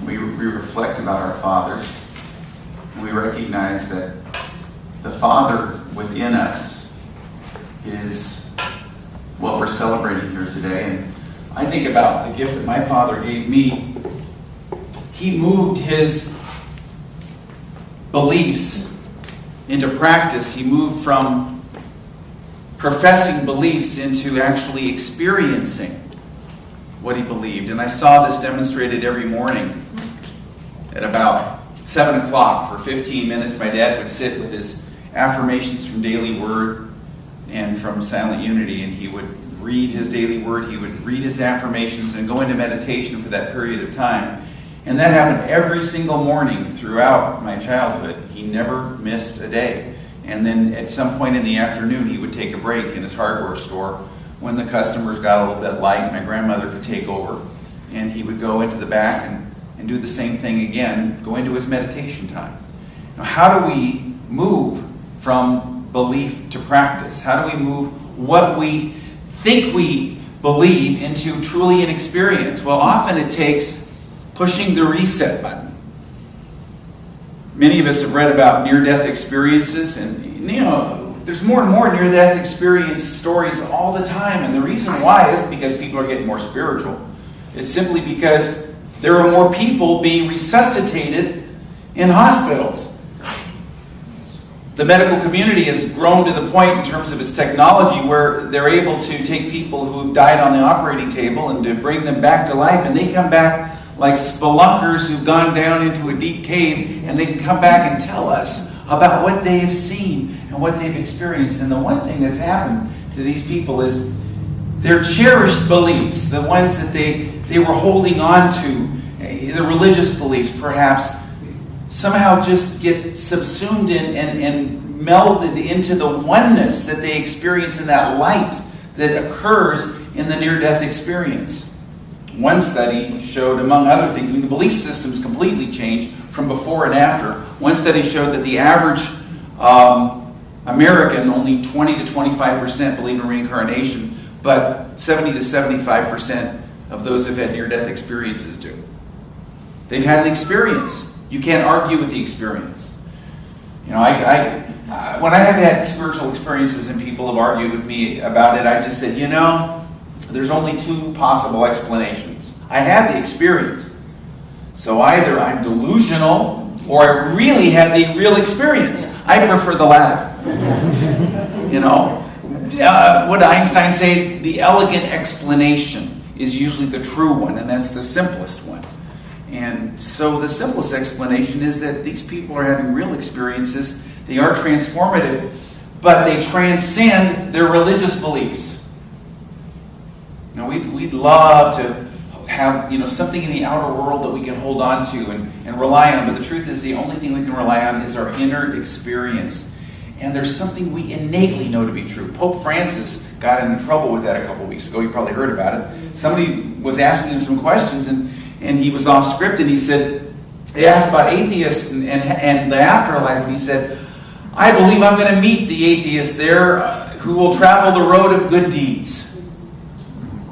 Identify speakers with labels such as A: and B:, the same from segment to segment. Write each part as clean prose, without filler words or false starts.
A: we reflect about our fathers, and we recognize that the Father within us is what we're celebrating here today. And I think about the gift that my father gave me. He moved his beliefs into practice. He moved from professing beliefs into actually experiencing what he believed. And I saw this demonstrated every morning at about 7 o'clock. For 15 minutes, my dad would sit with his affirmations from Daily Word and from Silent Unity, and he would read his daily word, he would read his affirmations and go into meditation for that period of time. And that happened every single morning throughout my childhood. He never missed a day. And then at some point in the afternoon, he would take a break in his hardware store when the customers got a little bit light. My grandmother could take over, and he would go into the back and do the same thing again, go into his meditation time. Now, how do we move from belief to practice? How do we move what we think we believe into truly an experience? Well, often it takes pushing the reset button. Many of us have read about near-death experiences, and there's more and more near-death experience stories all the time, and the reason why isn't because people are getting more spiritual. It's simply because there are more people being resuscitated in hospitals. The medical community has grown to the point in terms of its technology where they're able to take people who have died on the operating table and to bring them back to life, and they come back like spelunkers who've gone down into a deep cave, and they can come back and tell us about what they've seen and what they've experienced. And the one thing that's happened to these people is their cherished beliefs, the ones that they were holding on to, the religious beliefs perhaps, somehow just get subsumed and melded into the oneness that they experience in that light that occurs in the near-death experience. One study showed, among other things, the belief systems completely changed from before and after. One study showed that the average American, only 20 to 25% believe in reincarnation, but 70 to 75% of those who've had near-death experiences do. They've had an experience. You can't argue with the experience. When I have had spiritual experiences and people have argued with me about it, I just said, there's only two possible explanations. I had the experience. So either I'm delusional or I really had the real experience. I prefer the latter. What Einstein say, the elegant explanation is usually the true one, and that's the simplest one. And so the simplest explanation is that these people are having real experiences. They are transformative, but they transcend their religious beliefs. Now, we'd love to have something in the outer world that we can hold on to and rely on, but the truth is the only thing we can rely on is our inner experience. And there's something we innately know to be true. Pope Francis got in trouble with that a couple weeks ago. You probably heard about it. Somebody was asking him some questions, and he was off script, and they asked about atheists and the afterlife, and he said, I believe I'm going to meet the atheist there who will travel the road of good deeds.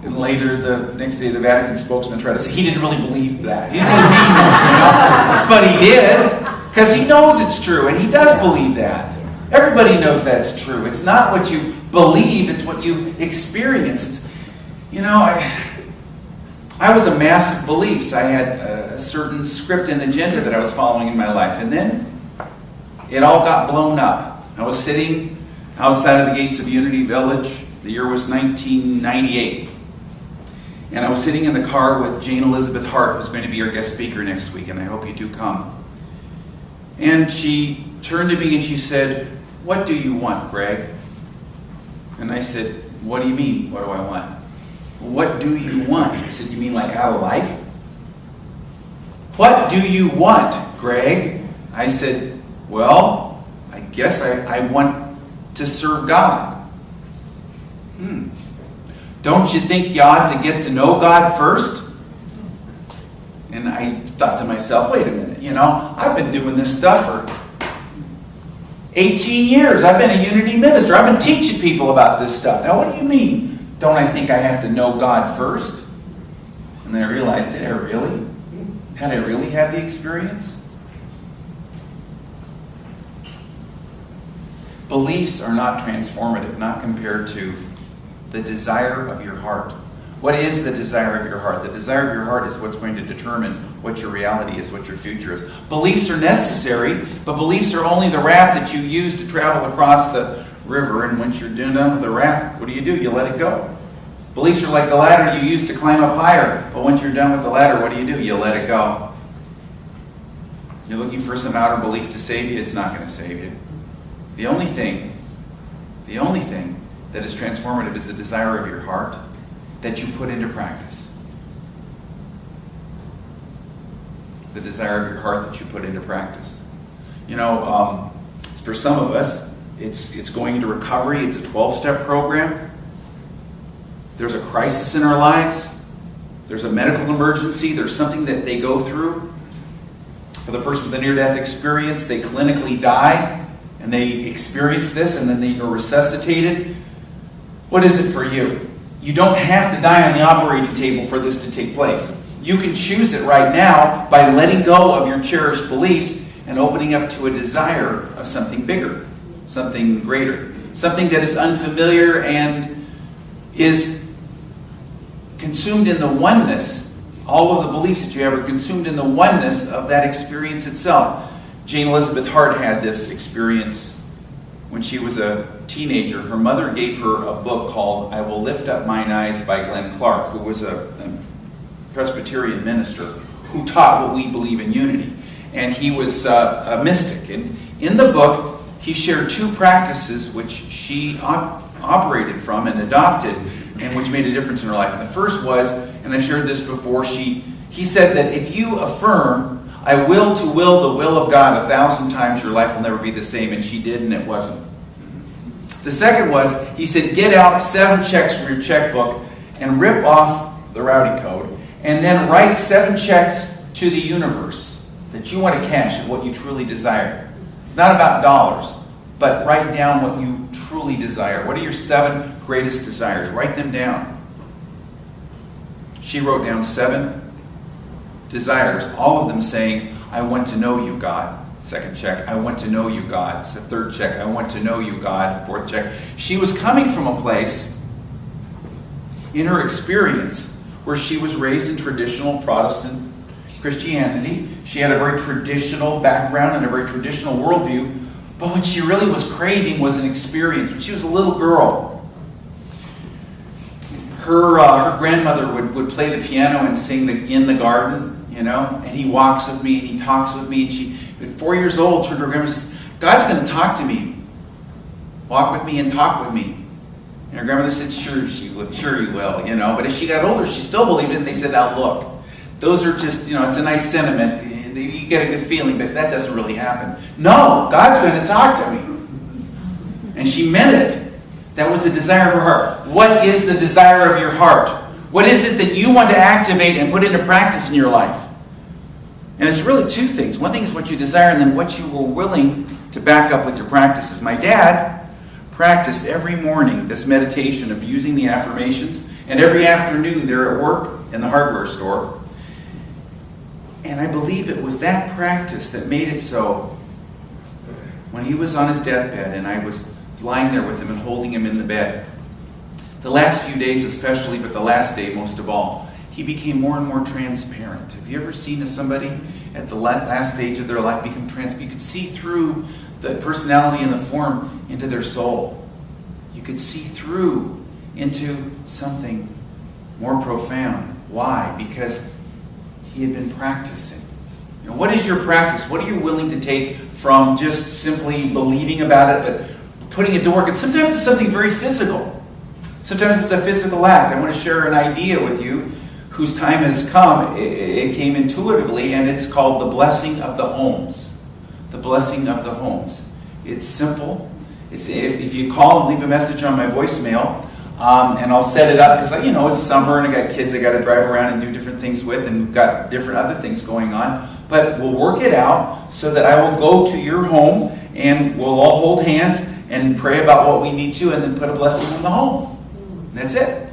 A: And later, the next day, the Vatican spokesman tried to say he didn't really believe that. He didn't really mean that, but he did, because he knows it's true, and he does believe that. Everybody knows that's true. It's not what you believe, it's what you experience. I was a mass of beliefs. I had a certain script and agenda that I was following in my life, and then it all got blown up. I was sitting outside of the gates of Unity Village. The year was 1998. And I was sitting in the car with Jane Elizabeth Hart, who's going to be our guest speaker next week, and I hope you do come. And she turned to me and she said, "What do you want, Greg?" And I said, "What do you mean, what do I want?" "What do you want?" I said, "You mean like out of life?" "What do you want, Greg?" I said, "Well, I guess I want to serve God." "Don't you think you ought to get to know God first?" And I thought to myself, wait a minute, I've been doing this stuff for 18 years. I've been a Unity minister. I've been teaching people about this stuff. Now, what do you mean? Don't I think I have to know God first? And then I realized, did I really? Had I really had the experience? Beliefs are not transformative, not compared to the desire of your heart. What is the desire of your heart? The desire of your heart is what's going to determine what your reality is, what your future is. Beliefs are necessary, but beliefs are only the raft that you use to travel across the river, and once you're done with the raft, what do? You let it go. Beliefs are like the ladder you use to climb up higher, but once you're done with the ladder, what do? You let it go. You're looking for some outer belief to save you, it's not going to save you. The only thing that is transformative is the desire of your heart that you put into practice. The desire of your heart that you put into practice. For some of us, it's going into recovery. It's a 12-step program. There's a crisis in our lives. There's a medical emergency. There's something that they go through. For the person with a near-death experience, they clinically die, and they experience this, and then they are resuscitated. What is it for you? You don't have to die on the operating table for this to take place. You can choose it right now by letting go of your cherished beliefs and opening up to a desire of something bigger, something greater, something that is unfamiliar and is consumed in the oneness. All of the beliefs that you have are consumed in the oneness of that experience itself. Jane Elizabeth Hart had this experience when she was a teenager. Her mother gave her a book called I Will Lift Up Mine Eyes by Glenn Clark, who was a Presbyterian minister who taught what we believe in unity. And he was a mystic. And in the book, he shared two practices which she operated from and adopted, and which made a difference in her life. And the first was, and I've shared this before, he said that if you affirm, I will to will the will of God 1,000 times, your life will never be the same. And she did, and it wasn't. The second was, he said, get out 7 checks from your checkbook and rip off the routing code, and then write 7 checks to the universe that you want to cash and what you truly desire. Not about dollars, but write down what you truly desire. What are your 7 greatest desires? Write them down. She wrote down 7 desires, all of them saying, I want to know you, God. Second check, I want to know you, God. It's the third check, I want to know you, God. Fourth check. She was coming from a place in her experience where she was raised in traditional Protestant Christianity. She had a very traditional background and a very traditional worldview. But what she really was craving was an experience. When she was a little girl, her grandmother would play the piano and sing In the Garden, and he walks with me and he talks with me. And she, at 4 years old, turned to her grandmother and says, God's going to talk to me. Walk with me and talk with me. And her grandmother said, sure he will, But as she got older, she still believed it, and they said, now look, those are just, it's a nice sentiment. You get a good feeling, but that doesn't really happen. No, God's going to talk to me. And she meant it. That was the desire of her heart. What is the desire of your heart? What is it that you want to activate and put into practice in your life? And it's really 2 things. One thing is what you desire, and then what you were willing to back up with your practices. My dad practiced every morning this meditation of using the affirmations, and every afternoon they're at work in the hardware store. And I believe it was that practice that made it so when he was on his deathbed and I was lying there with him and holding him in the bed, the last few days especially, but the last day most of all, he became more and more transparent. Have you ever seen somebody at the last stage of their life become transparent? You could see through the personality and the form into their soul. You could see through into something more profound. Why? Because he had been practicing. What is your practice? What are you willing to take from just simply believing about it, but putting it to work? And sometimes it's something very physical. Sometimes it's a physical act. I want to share an idea with you whose time has come. It came intuitively, and it's called the blessing of the homes. The blessing of the homes. It's simple. If you call and leave a message on my voicemail, and I'll set it up because it's summer and I got kids I got to drive around and do different things with, and we've got different other things going on. But we'll work it out so that I will go to your home and we'll all hold hands and pray about what we need to, and then put a blessing on the home. And that's it.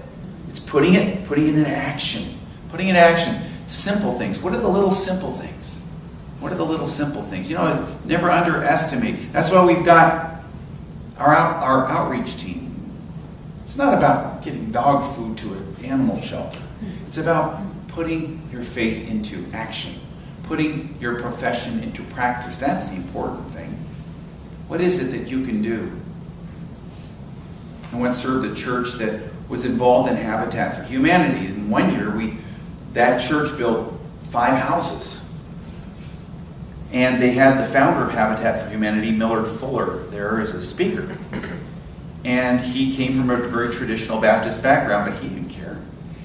A: It's putting it into action. Putting it in action. Simple things. What are the little simple things? What are the little simple things? Never underestimate. That's why we've got our outreach team. It's not about getting dog food to an animal shelter. It's about putting your faith into action, putting your profession into practice. That's the important thing. What is it that you can do? I once served a church that was involved in Habitat for Humanity. And one year, that church built 5 houses. And they had the founder of Habitat for Humanity, Millard Fuller, there as a speaker. And he came from a very traditional Baptist background, but he didn't care.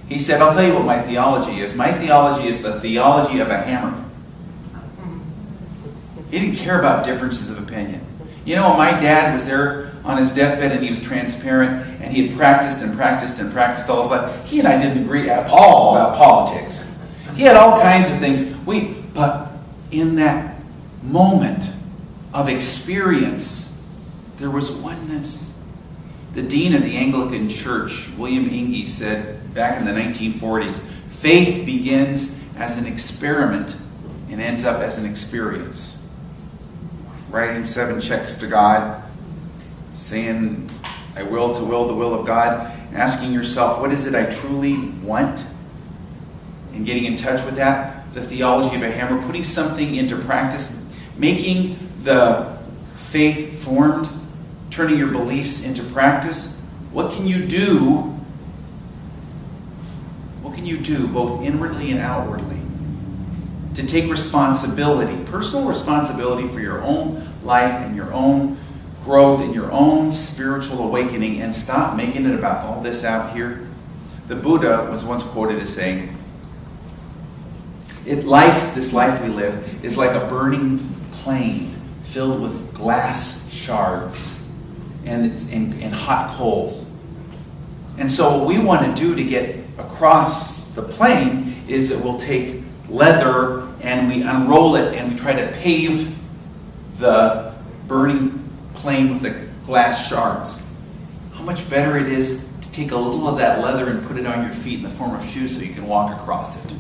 A: He said, I'll tell you what my theology is. My theology is the theology of a hammer. He didn't care about differences of opinion. My dad was there on his deathbed and he was transparent and he had practiced and practiced and practiced all his life. He and I didn't agree at all about politics. He had all kinds of things. But in that moment of experience, there was oneness. The dean of the Anglican Church, William Inge, said back in the 1940s, faith begins as an experiment and ends up as an experience. Writing 7 checks to God, saying, I will to will the will of God, asking yourself, what is it I truly want? And getting in touch with that, the theology of a hammer, putting something into practice, making the faith formed, turning your beliefs into practice. What can you do? What can you do both inwardly and outwardly to take responsibility, personal responsibility for your own life and your own growth and your own spiritual awakening, and stop making it about all this out here? The Buddha was once quoted as saying, this life we live is like a burning plane filled with glass shards and hot coals. And so what we want to do to get across the plane is that we'll take leather and we unroll it and we try to pave the burning plane with the glass shards. How much better it is to take a little of that leather and put it on your feet in the form of shoes so you can walk across it.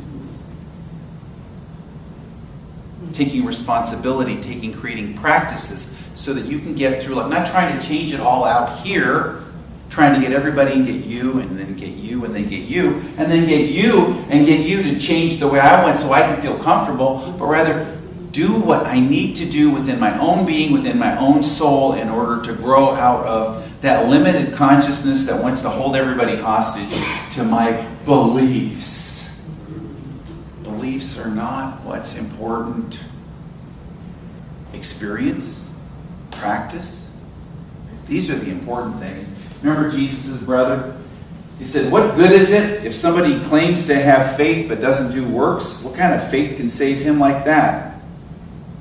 A: Taking responsibility, creating practices so that you can get through life. Not trying to change it all out here, trying to get everybody and get you and then get you and then get you and then get you and get you to change the way I want so I can feel comfortable, but rather do what I need to do within my own being, within my own soul, in order to grow out of that limited consciousness that wants to hold everybody hostage to my beliefs. Beliefs are not what's important. Experience, practice, these are the important things. Remember Jesus' brother? He said, what good is it if somebody claims to have faith but doesn't do works? What kind of faith can save him like that?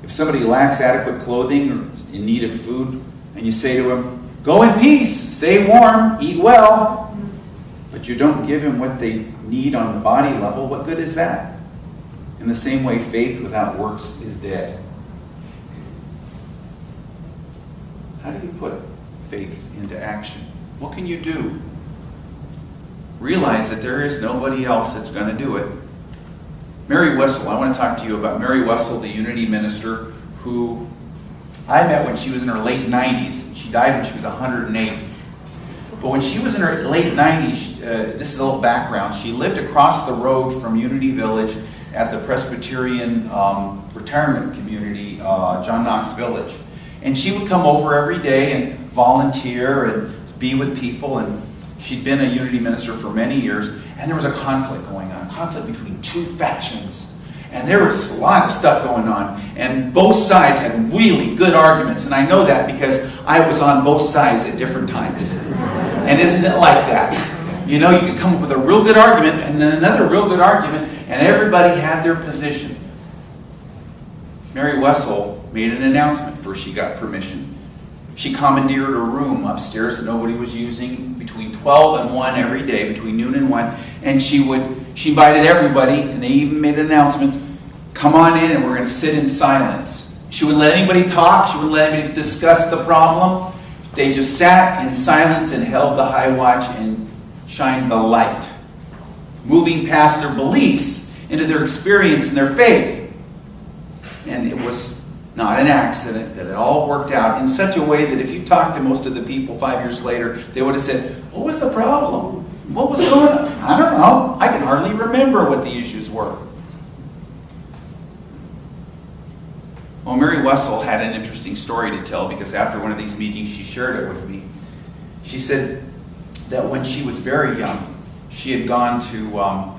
A: If somebody lacks adequate clothing or is in need of food, and you say to him, go in peace, stay warm, eat well, but you don't give him what they need on the body level, what good is that? In the same way, faith without works is dead. How do you put faith into action? What can you do? Realize that there is nobody else that's going to do it. Mary Wessel, I want to talk to you about Mary Wessel, the Unity minister, who I met when she was in her late 90s. She died when she was 108. But when she was in her late 90s, this is a little background, she lived across the road from Unity Village at the Presbyterian retirement community, John Knox Village. And she would come over every day and volunteer and be with people. And she'd been a Unity minister for many years. And there was a conflict going on, a conflict between 2 factions. And there was a lot of stuff going on. And both sides had really good arguments. And I know that because I was on both sides at different times. And isn't it like that? You know, you can come up with a real good argument and then another real good argument, and everybody had their position. Mary Wessel made an announcement before she got permission. She commandeered a room upstairs that nobody was using between 12 and 1 every day, between noon and 1. And she invited everybody, and they even made announcements, come on in and we're going to sit in silence. She wouldn't let anybody talk. She wouldn't let anybody discuss the problem. They just sat in silence and held the high watch and shined the light. Moving past their beliefs into their experience and their faith. And it was not an accident that it all worked out in such a way that if you talked to most of the people 5 years later, they would have said, what was the problem? What was going on? I don't know. I can hardly remember what the issues were. Well, Mary Wessel had an interesting story to tell, because after one of these meetings she shared it with me. She said that when she was very young, she had gone to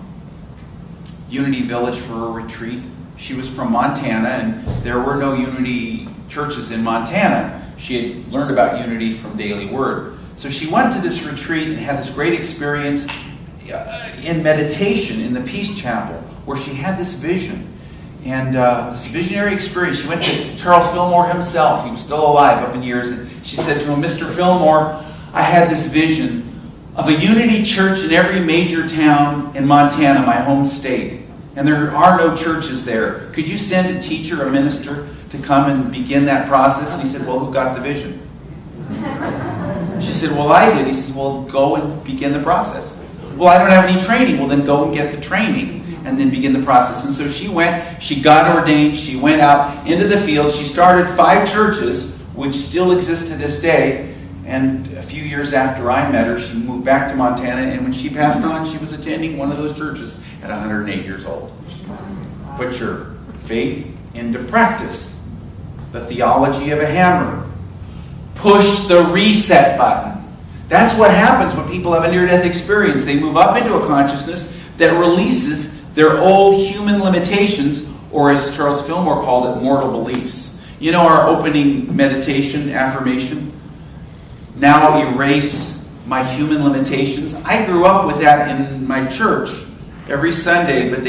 A: Unity Village for a retreat. She was from Montana, and there were no Unity churches in Montana. She had learned about Unity from Daily Word. So she went to this retreat and had this great experience in meditation in the Peace Chapel, where she had this vision. And this visionary experience, she went to Charles Fillmore himself. He was still alive up in years. And she said to him, Mr. Fillmore, I had this vision of a Unity church in every major town in Montana, my home state. And there are no churches there. Could you send a teacher, a minister, to come and begin that process? And he said, well, who got the vision? She said, well, I did. He says, well, go and begin the process. Well, I don't have any training. Well, then go and get the training and then begin the process. And so she went, she got ordained, she went out into the field. She started 5 churches, which still exist to this day. And a few years after I met her, she moved back to Montana. And when she passed on, she was attending one of those churches at 108 years old. Put your faith into practice. The theology of a hammer. Push the reset button. That's what happens when people have a near-death experience. They move up into a consciousness that releases their old human limitations, or as Charles Fillmore called it, mortal beliefs. You know our opening meditation affirmation? Now erase my human limitations. I grew up with that in my church every Sunday, but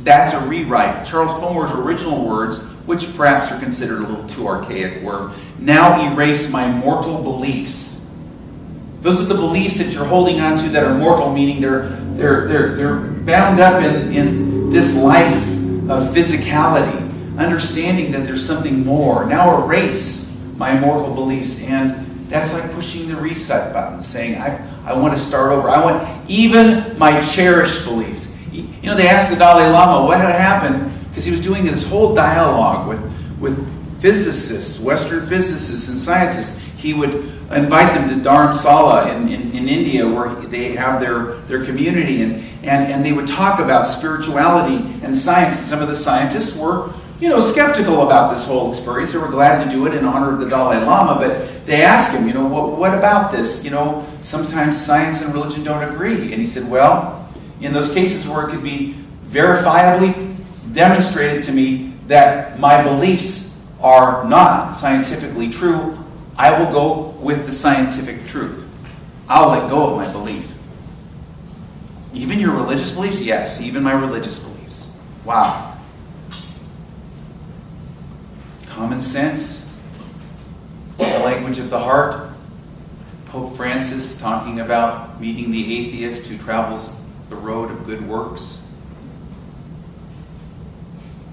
A: that's a rewrite. Charles Fillmore's original words, which perhaps are considered a little too archaic, were, now erase my mortal beliefs. Those are the beliefs that you're holding on to that are mortal, meaning they're bound up in this life of physicality, understanding that there's something more. Now erase my mortal beliefs. And that's like pushing the reset button, saying, I want to start over. I want even my cherished beliefs. You know, they asked the Dalai Lama what had happened, because he was doing this whole dialogue with physicists, Western physicists and scientists. He would invite them to Dharamsala in India, where they have their community, and they would talk about spirituality and science. And some of the scientists were, skeptical about this whole experience. They were glad to do it in honor of the Dalai Lama, but they asked him, what about this? Sometimes science and religion don't agree. And he said, well, in those cases where it could be verifiably demonstrated to me that my beliefs are not scientifically true, I will go with the scientific truth. I'll let go of my belief. Even your religious beliefs? Yes, even my religious beliefs. Wow. Common sense, the language of the heart. Pope Francis talking about meeting the atheist who travels the road of good works.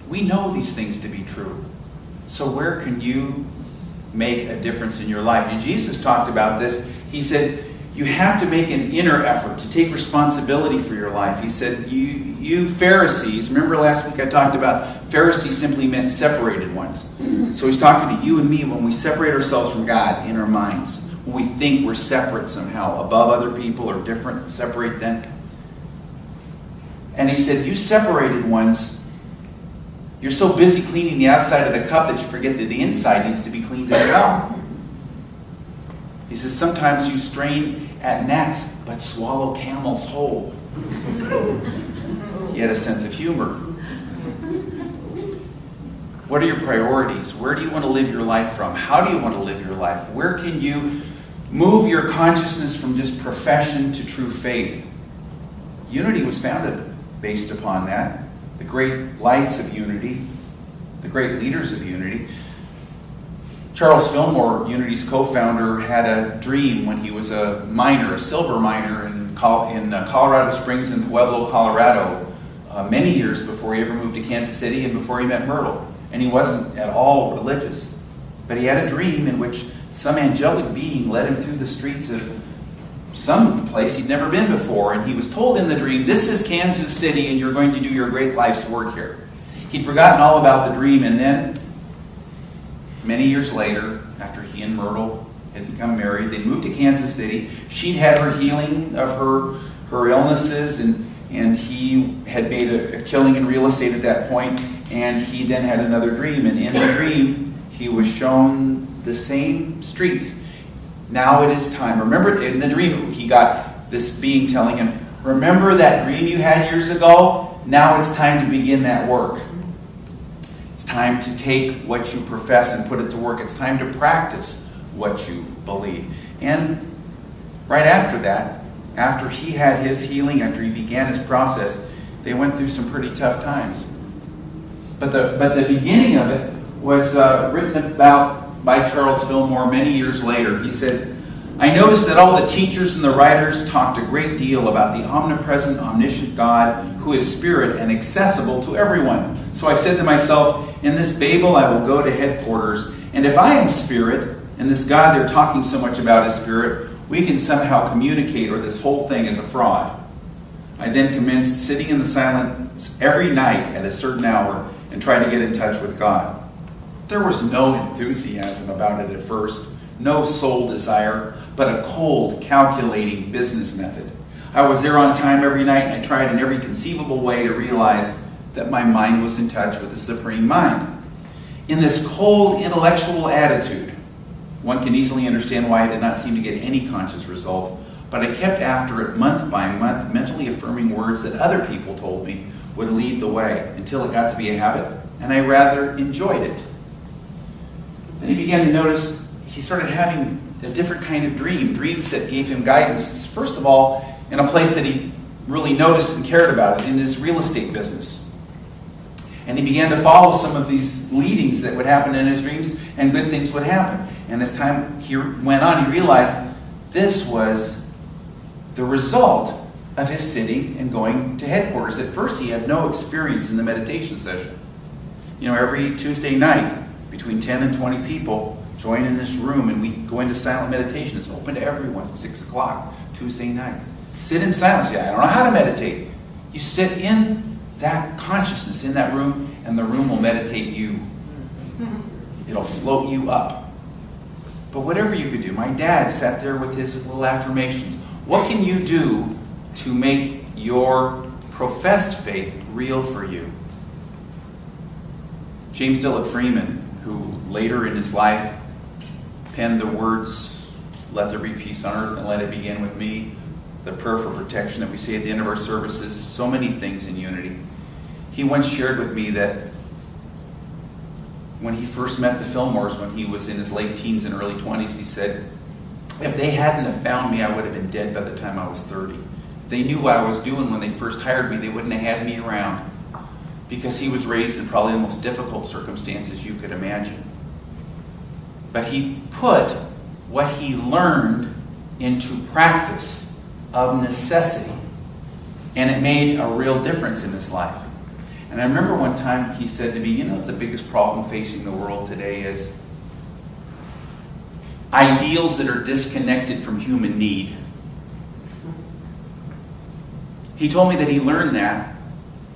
A: We know these things to be true. So where can you make a difference in your life? And Jesus talked about this. He said, you have to make an inner effort to take responsibility for your life. He said, you Pharisees, remember last week I talked about Pharisees simply meant separated ones. So he's talking to you and me when we separate ourselves from God in our minds. When we think we're separate somehow, above other people or different, separate them. And he said, you separated ones, you're so busy cleaning the outside of the cup that you forget that the inside needs to be cleaned as well. He says, sometimes you strain at gnats, but swallow camels whole. He had a sense of humor. What are your priorities? Where do you want to live your life from? How do you want to live your life? Where can you move your consciousness from just profession to true faith? Unity was founded based upon that. The great lights of Unity, the great leaders of Unity. Charles Fillmore, Unity's co-founder, had a dream when he was a miner, a silver miner in Colorado Springs and Pueblo, Colorado, many years before he ever moved to Kansas City and before he met Myrtle. And he wasn't at all religious. But he had a dream in which some angelic being led him through the streets of some place he'd never been before, and he was told in the dream, this is Kansas City and you're going to do your great life's work here. He'd forgotten all about the dream, and then many years later, after he and Myrtle had become married, they moved to Kansas City. She'd had her healing of her illnesses, and he had made a killing in real estate at that point, and he then had another dream, and in the dream he was shown the same streets. Now it is time. Remember, in the dream he got this being telling him, remember that dream you had years ago? Now it's time to begin that work. It's time to take what you profess and put it to work. It's time to practice what you believe. And right after that, after he had his healing, after he began his process, they went through some pretty tough times. But the beginning of it was written about by Charles Fillmore many years later. He said, I noticed that all the teachers and the writers talked a great deal about the omnipresent, omniscient God who is spirit and accessible to everyone. So I said to myself, in this Babel I will go to headquarters, and if I am spirit, and this God they're talking so much about is spirit, we can somehow communicate, or this whole thing is a fraud. I then commenced sitting in the silence every night at a certain hour and tried to get in touch with God. There was no enthusiasm about it at first, no soul desire, but a cold, calculating business method. I was there on time every night, and I tried in every conceivable way to realize that my mind was in touch with the Supreme Mind. In this cold, intellectual attitude, one can easily understand why I did not seem to get any conscious result, but I kept after it month by month, mentally affirming words that other people told me would lead the way, until it got to be a habit, and I rather enjoyed it. Then he began to notice he started having a different kind of dreams that gave him guidance. First of all, in a place that he really noticed and cared about it, in his real estate business. And he began to follow some of these leadings that would happen in his dreams, and good things would happen. And as time went on, he realized this was the result of his sitting and going to headquarters. At first, he had no experience in the meditation session. You know, every Tuesday night, between 10 and 20 people join in this room, and we go into silent meditation. It's open to everyone at 6 o'clock, Tuesday night. Sit in silence. Yeah, I don't know how to meditate. You sit in that consciousness in that room, and the room will meditate you. It'll float you up. But whatever you could do, my dad sat there with his little affirmations. What can you do to make your professed faith real for you? James Dillard Freeman, who later in his life penned the words, "Let there be peace on earth and let it begin with me," the prayer for protection that we say at the end of our services, so many things in unity. He once shared with me that when he first met the Fillmores, when he was in his late teens and early 20s, he said, if they hadn't have found me, I would have been dead by the time I was 30. If they knew what I was doing when they first hired me, they wouldn't have had me around. Because he was raised in probably the most difficult circumstances you could imagine. But he put what he learned into practice of necessity, and it made a real difference in his life. And I remember one time he said to me, you know, the biggest problem facing the world today is ideals that are disconnected from human need. He told me that he learned that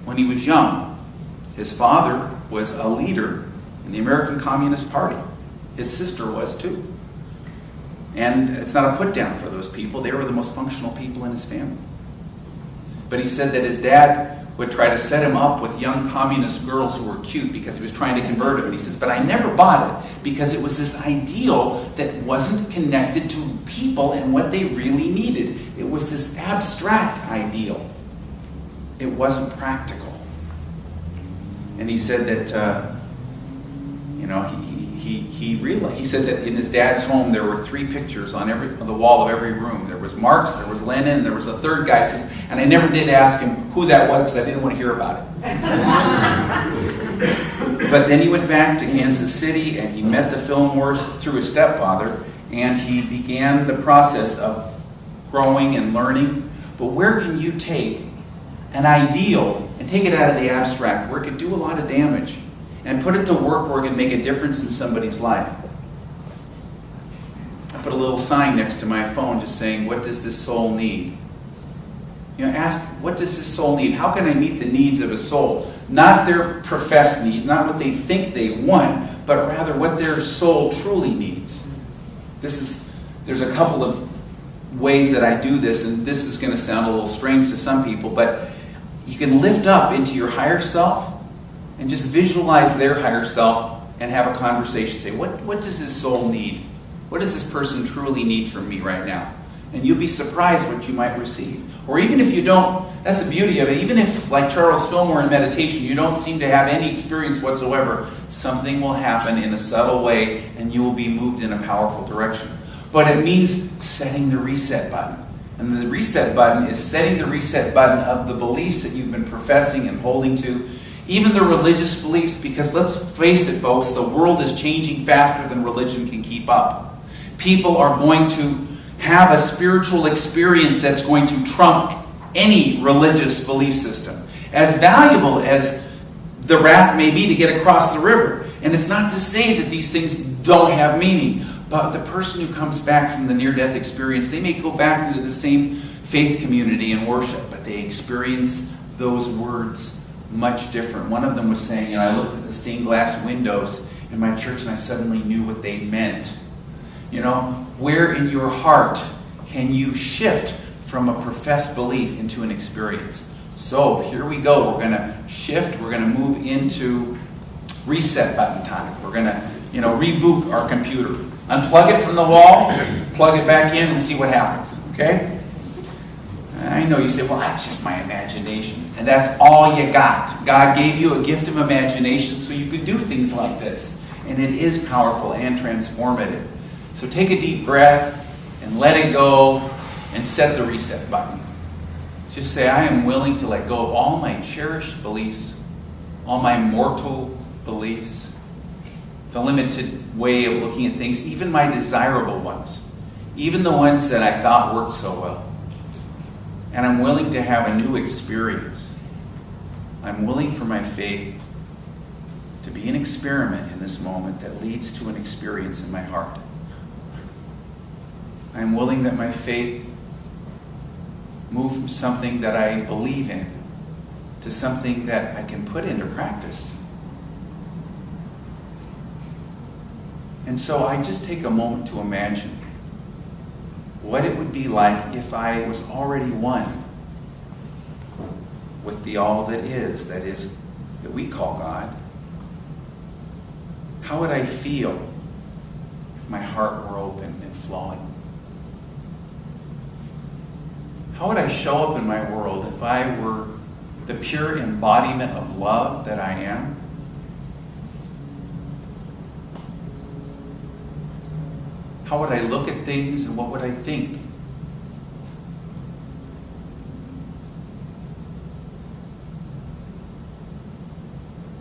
A: when he was young. His father was a leader in the American Communist Party. His sister was too. And it's not a put down for those people. They were the most functional people in his family. But he said that his dad would try to set him up with young communist girls who were cute because he was trying to convert him. And he says, but I never bought it because it was this ideal that wasn't connected to people and what they really needed. It was this abstract ideal. It wasn't practical. And he said that, he realized, he said that in his dad's home there were 3 pictures on the wall of every room. There was Marx, there was Lenin, and there was a third guy. He says, and I never did ask him who that was because I didn't want to hear about it. But then he went back to Kansas City and he met the Fillmores through his stepfather, and he began the process of growing and learning. But where can you take an ideal and take it out of the abstract where it could do a lot of damage and put it to work where it can make a difference in somebody's life? I put put a little sign next to my phone just saying, what does this soul need? Ask, what does this soul need? How can I meet the needs of a soul? Not their professed need, not what they think they want, but rather what their soul truly needs. There's a couple of ways that I do this, and this is going to sound a little strange to some people, but you can lift up into your higher self and just visualize their higher self and have a conversation. Say, what does this soul need? What does this person truly need from me right now? And you'll be surprised what you might receive. Or even if you don't, that's the beauty of it, even if, like Charles Fillmore in meditation, you don't seem to have any experience whatsoever, something will happen in a subtle way and you will be moved in a powerful direction. But it means setting the reset button. And the reset button is setting the reset button of the beliefs that you've been professing and holding to, even the religious beliefs, because let's face it, folks, the world is changing faster than religion can keep up. People are going to have a spiritual experience that's going to trump any religious belief system. As valuable as the raft may be to get across the river. And it's not to say that these things don't have meaning, but the person who comes back from the near-death experience, they may go back into the same faith community and worship, but they experience those words much different. One of them was saying, I looked at the stained glass windows in my church and I suddenly knew what they meant. Where in your heart can you shift from a professed belief into an experience? So here we go. We're going to shift. We're going to move into reset button time. We're going to, reboot our computer. Unplug it from the wall, plug it back in, and see what happens. Okay? I know you say, well, that's just my imagination. And that's all you got. God gave you a gift of imagination so you could do things like this. And it is powerful and transformative. So take a deep breath and let it go and set the reset button. Just say, I am willing to let go of all my cherished beliefs, all my mortal beliefs, the limited way of looking at things, even my desirable ones, even the ones that I thought worked so well. And I'm willing to have a new experience. I'm willing for my faith to be an experiment in this moment that leads to an experience in my heart. I'm willing that my faith move from something that I believe in to something that I can put into practice. And so I just take a moment to imagine what it would be like if I was already one with the all that we call God. How would I feel if my heart were open and flowing? How would I show up in my world if I were the pure embodiment of love that I am? How would I look at things and what would I think?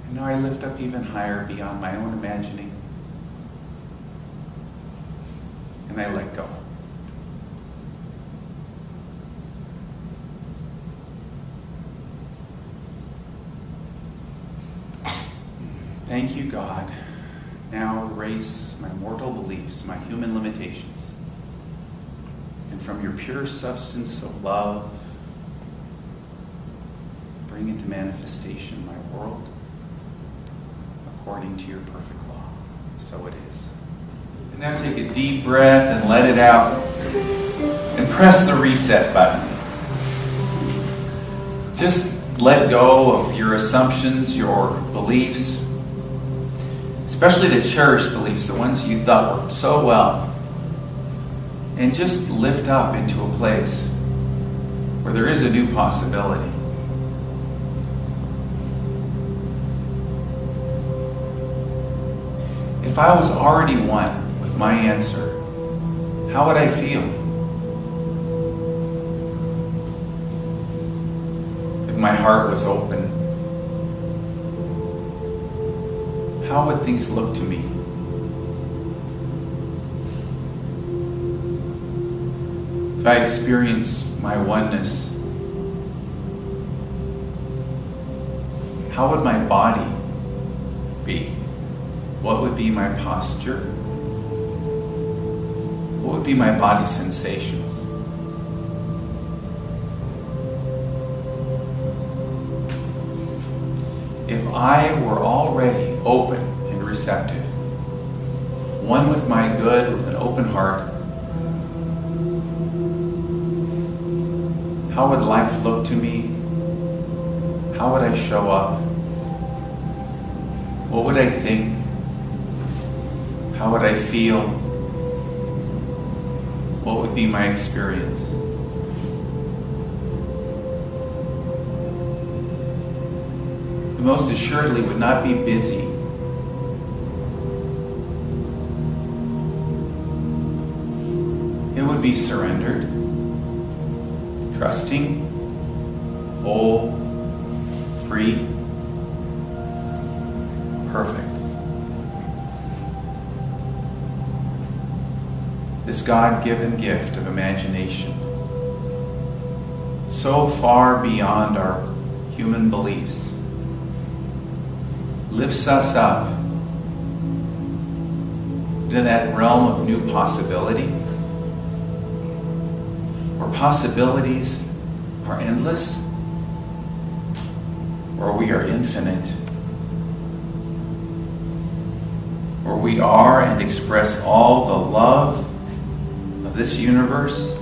A: And now I lift up even higher beyond my own imagining. And I let go. Thank you, God. Now erase my mortal beliefs, my human limitations, and from your pure substance of love, bring into manifestation my world according to your perfect law. So it is. And now take a deep breath and let it out, and press the reset button. Just let go of your assumptions, your beliefs, especially the cherished beliefs, the ones you thought worked so well, and just lift up into a place where there is a new possibility. If I was already one with my answer, how would I feel? If my heart was open, how would things look to me? If I experienced my oneness, how would my body be? What would be my posture? what would be my body sensations? If I were already open and receptive, one with my good, with an open heart, how would life look to me? How would I show up? What would I think? How would I feel? What would be my experience? I most assuredly would not be busy. It would be surrendered, trusting, whole, free, perfect. This God-given gift of imagination, so far beyond our human beliefs, lifts us up into that realm of new possibility, where possibilities are endless, where we are infinite, where we are and express all the love of this universe.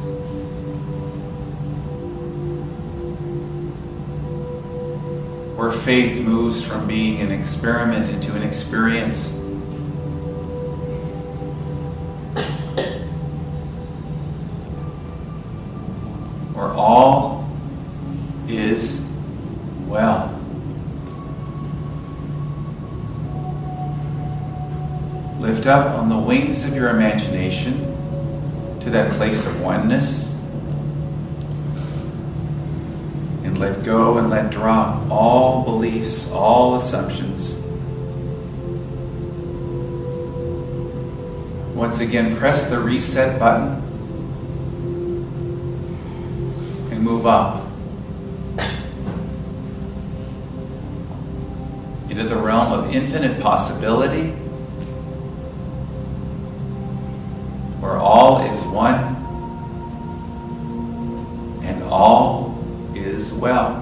A: Where faith moves from being an experiment into an experience. Where all is well. Lift up on the wings of your imagination to that place of oneness, and let go and let drop all beliefs, all assumptions. Once again, press the reset button and move up into the realm of infinite possibility, where all is one and all is well.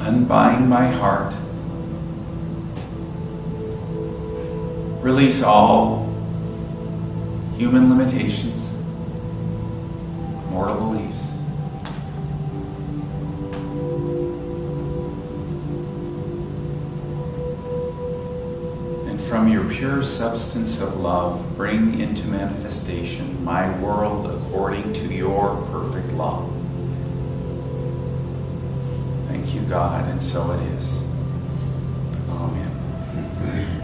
A: Unbind my heart. Release all human limitations, mortal beliefs. And from your pure substance of love, bring into manifestation my world according to your perfect law. Thank you, God, and so it is. Amen.